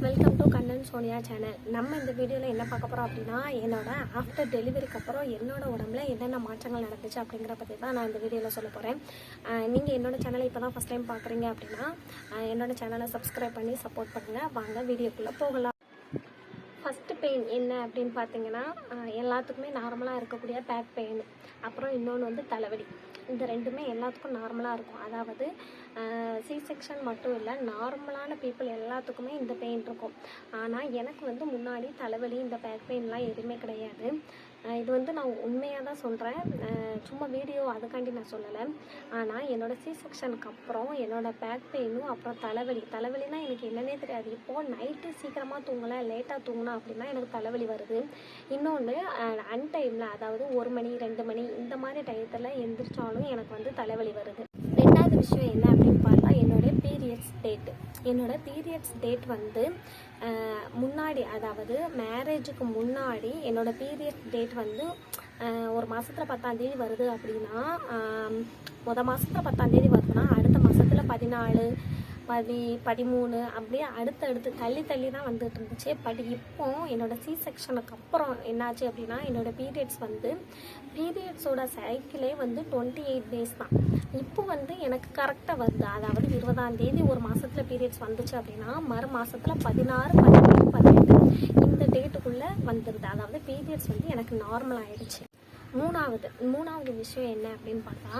Welcome to Kannan Sonia channel. நம்ம இந்த வீடியோவில் என்ன பார்க்க போகிறோம் அப்படின்னா, என்னோட ஆஃப்டர் டெலிவரிக்கு அப்புறம் என்னோட உடம்புல என்னென்ன மாற்றங்கள் நடந்துச்சு அப்படிங்கிற பற்றி தான் நான் இந்த வீடியோவில் சொல்ல போகிறேன். நீங்கள் என்னோட சேனலை இப்போ தான் ஃபஸ்ட் டைம் பார்க்குறீங்க அப்படின்னா என்னோட சேனலை சப்ஸ்கிரைப் பண்ணி சப்போர்ட் பண்ணுங்கள். வாங்க வீடியோக்குள்ளே போகலாம். ஃபஸ்ட்டு பெயின் என்ன அப்படின்னு பார்த்தீங்கன்னா, எல்லாத்துக்குமே நார்மலாக இருக்கக்கூடிய பேக் பெயின், அப்புறம் இன்னொன்று வந்து தலைவலி. இந்த ரெண்டுமே எல்லாத்துக்கும் நார்மலாக இருக்கும். அதாவது சி செக்ஷன் மட்டும் இல்லை, நார்மலான பீப்புள் எல்லாத்துக்குமே இந்த பெயின் இருக்கும். ஆனால் எனக்கு வந்து முன்னாடி தலைவலி, இந்த பேக் பெயின்லாம் எதுவுமே கிடையாது. இது வந்து நான் உண்மையாக தான் சொல்கிறேன், சும்மா வீடியோ அதுக்காண்டி நான் சொல்லலை. ஆனால் என்னோடய சி செக்ஷனுக்கு அப்புறம் என்னோடய பேக் பெயினும் அப்புறம் தலைவலினா எனக்கு என்னன்னே தெரியாது. இப்போது நைட்டு சீக்கிரமாக தூங்கலை, லேட்டாக தூங்கினா அப்படின்னா எனக்கு தலைவலி வருது. இன்னொன்று அன்டைமில், அதாவது 1 மணி 2 மணி இந்த மாதிரி டயத்தில் எந்திரிச்சாலும் எனக்கு வந்து தலைவலி வருது. ரெண்டாவது விஷயம் என்ன அப்படின்னு பார்த்தா, என்னோடய பீரியட்ஸ் டேட் வந்து முன்னாடி, அதாவது மேரேஜுக்கு முன்னாடி என்னோடய பீரியட்ஸ் டேட் வந்து ஒரு மாதத்தில் 10ஆம் தேதி வருது அப்படின்னா, மாதத்தில் 10ஆம் தேதி வருதுன்னா அடுத்த மாதத்தில் 14, 13 அப்படியே அடுத்தடுத்து தள்ளி தான் வந்துட்டு இருந்துச்சு. பட் இப்போ என்னோடய சி செக்ஷனுக்கு அப்புறம் என்னாச்சு அப்படின்னா, என்னோடய பீரியட்ஸோட சைக்கிளே வந்து 28 டேஸ் தான். இப்போ வந்து எனக்கு கரெக்டாக வருது. அதாவது 20ஆம் தேதி ஒரு மாதத்தில் பீரியட்ஸ் வந்துச்சு அப்படின்னா மறு மாதத்தில் 16, 17, 18 இந்த டேட்டுக்குள்ளே வந்துடுது. அதாவது பீரியட்ஸ் வந்து எனக்கு நார்மல் ஆகிடுச்சு. மூணாவது விஷயம் என்ன அப்படின்னு பார்த்தா,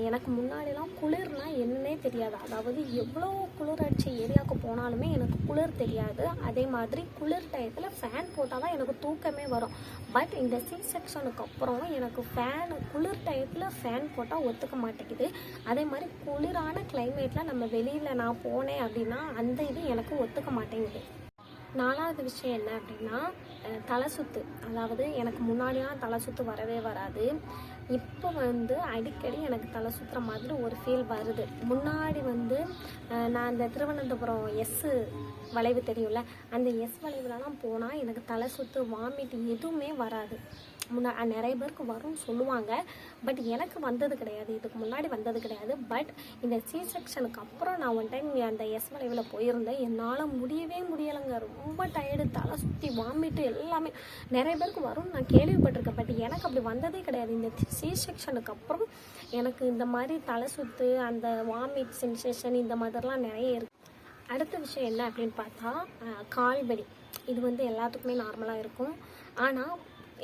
எனக்கு முன்னாடிலாம் குளிர்னால் என்னன்னே தெரியாது. அதாவது எவ்வளோ குளிர் அடிச்ச ஏரியாவுக்கு போனாலுமே எனக்கு குளிர் தெரியாது. அதே மாதிரி குளிர் டயத்தில் ஃபேன் போட்டால் தான் எனக்கு தூக்கமே வரும். பட் இந்த சி செக்ஷனுக்கு அப்புறம் எனக்கு குளிர் டயத்தில் ஃபேன் போட்டால் ஒத்துக்க மாட்டேங்குது. அதே மாதிரி குளிரான கிளைமேட்டில் நம்ம வெளியில் நான் போனேன் அப்படின்னா அந்த இது எனக்கு ஒத்துக்க மாட்டேங்குது. 4வது விஷயம் என்ன அப்படின்னா, தலை சுத்து. அதாவது எனக்கு முன்னாடிலாம் தலை சுத்து வரவே வராது. இப்போ வந்து அடிக்கடி எனக்கு தலை சுற்றுற மாதிரி ஒரு ஃபீல் வருது. முன்னாடி வந்து நான் இந்த திருவனந்தபுரம் வளைவு தெரியும்ல, அந்த வளைவுலலாம் போனால் எனக்கு தலை சுத்து, வாமிட் எதுவுமே வராது. நிறைய பேருக்கு வரும்னு சொல்லுவாங்க, பட் எனக்கு வந்தது கிடையாது. இதுக்கு முன்னாடி வந்தது கிடையாது. பட் இந்த சி செக்ஷனுக்கு அப்புறம் நான் ஒன் டைம் அந்த வளைவில் போயிருந்தேன். என்னால் முடியலைங்க. ரொம்ப டயர்டு, தலை சுற்றி, வாமிட்டு எல்லாமே. நிறைய பேருக்கு வரும்னு நான் கேள்விப்பட்டிருக்கேன், பட் எனக்கு அப்படி வந்ததே கிடையாது. இந்த சி செக்ஷனுக்கு அப்புறம் எனக்கு இந்த மாதிரி தலை சுற்று, அந்த வாமிட் சென்சேஷன் இந்த மாதிரிலாம் நிறைய இருக்குது. அடுத்த விஷயம் என்ன அப்படின்னு பார்த்தா, கால்வலி. இது வந்து எல்லாத்துக்குமே நார்மலாக இருக்கும். ஆனால்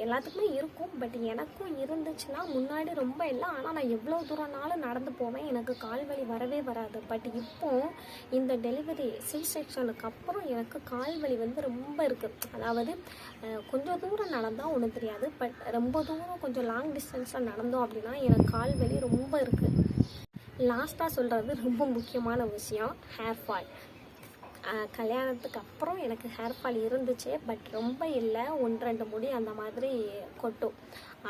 எல்லாத்துக்குமே இருக்கும், பட் எனக்கும் இருந்துச்சுன்னா முன்னாடி ரொம்ப இல்லை. ஆனால் நான் எவ்வளோ தூரம்னாலும் நடந்து போவேன், எனக்கு கால்வலி வரவே வராது. பட் இப்போது இந்த டெலிவரி சி செக்ஷனுக்கு அப்புறம் எனக்கு கால்வலி வந்து ரொம்ப இருக்குது. அதாவது கொஞ்சம் தூரம் நடந்தால் ஒன்றும் தெரியாது, பட் ரொம்ப தூரம் கொஞ்சம் லாங் டிஸ்டன்ஸில் நடந்தோம் அப்படின்னா எனக்கு கால்வலி ரொம்ப இருக்குது. லாஸ்ட்டாக சொல்கிறது ரொம்ப முக்கியமான விஷயம், ஹேர் ஃபால். கல்யாணத்துக்கு அப்புறம் எனக்கு ஹேர் ஃபால் இருந்துச்சு, பட் ரொம்ப இல்லை, 1-2 முடி அந்த மாதிரி கொட்டும்.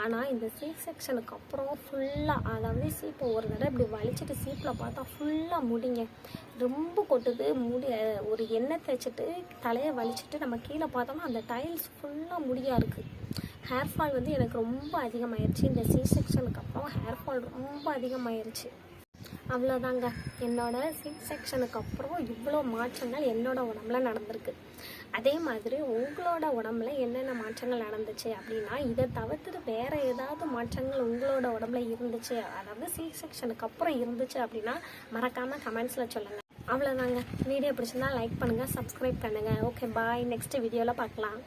ஆனால் இந்த சி செக்ஷனுக்கு அப்புறம் ஃபுல்லாக, அதாவது சீப்பை ஒரு தடவை இப்படி வலிச்சிட்டு சீப்பில் பார்த்தா ஃபுல்லாக முடிங்க ரொம்ப கொட்டுது. ஒரு எண்ணெய் தேய்ச்சிட்டு தலையை வலிச்சிட்டு நம்ம கீழே பார்த்தோம்னா அந்த டைல்ஸ் ஃபுல்லாக முடியாக இருக்குது. ஹேர் ஃபால் வந்து எனக்கு ரொம்ப அதிகமாகிடுச்சு. இந்த சி செக்ஷனுக்கு அப்புறம் ஹேர் ஃபால் ரொம்ப அதிகமாகிடுச்சு. அவ்வளோதாங்க, என்னோட சி செக்ஷனுக்கு அப்புறம் இவ்வளோ மாற்றங்கள் என்னோடய உடம்புல நடந்திருக்கு. அதே மாதிரி உங்களோட உடம்புல என்னென்ன மாற்றங்கள் நடந்துச்சு அப்படின்னா, இதை தவிர்த்துட்டு வேறு ஏதாவது மாற்றங்கள் உங்களோட உடம்புல இருந்துச்சு, அதாவது சி செக்ஷனுக்கு அப்புறம் இருந்துச்சு அப்படின்னா மறக்காமல் கமெண்ட்ஸில் சொல்லுங்கள். அவ்வளோதாங்க, வீடியோ பிடிச்சிருந்தா லைக் பண்ணுங்கள், சப்ஸ்கிரைப் பண்ணுங்கள். ஓகே, பாய். நெக்ஸ்ட் வீடியோவில் பார்க்கலாம்.